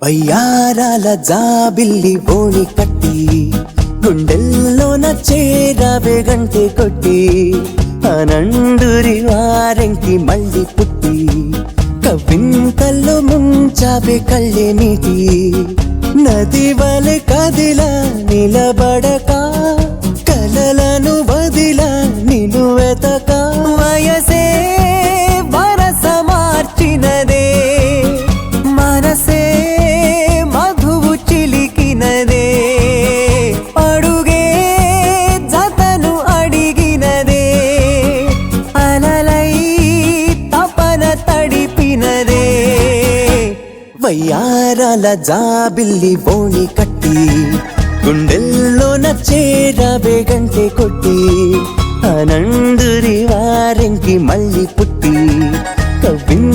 వయ్యారాల జాబిల్లి బోణి కట్టి గుండెల్లోన చేరావే గంటె కొట్టి అనండురి వారెంకి మళ్ళీ పుట్టి కవింతల్లో ముంచావే కళ్ళే నీటి నది వలె కదిలా నిలబడక కలలను వదిలా నిను వెతక వయసే వరస మార్చినదే మనసే మధువు చిలికినదే అడుగే జతను అడిగినదే అలలై తపన తడిపినదే వయ్యారాల జాబిల్లి బోణి కట్టి గుండెల్లోన చేరావే గంటె కొట్టి అనండురి వారెంకి మళ్ళీ పుట్టి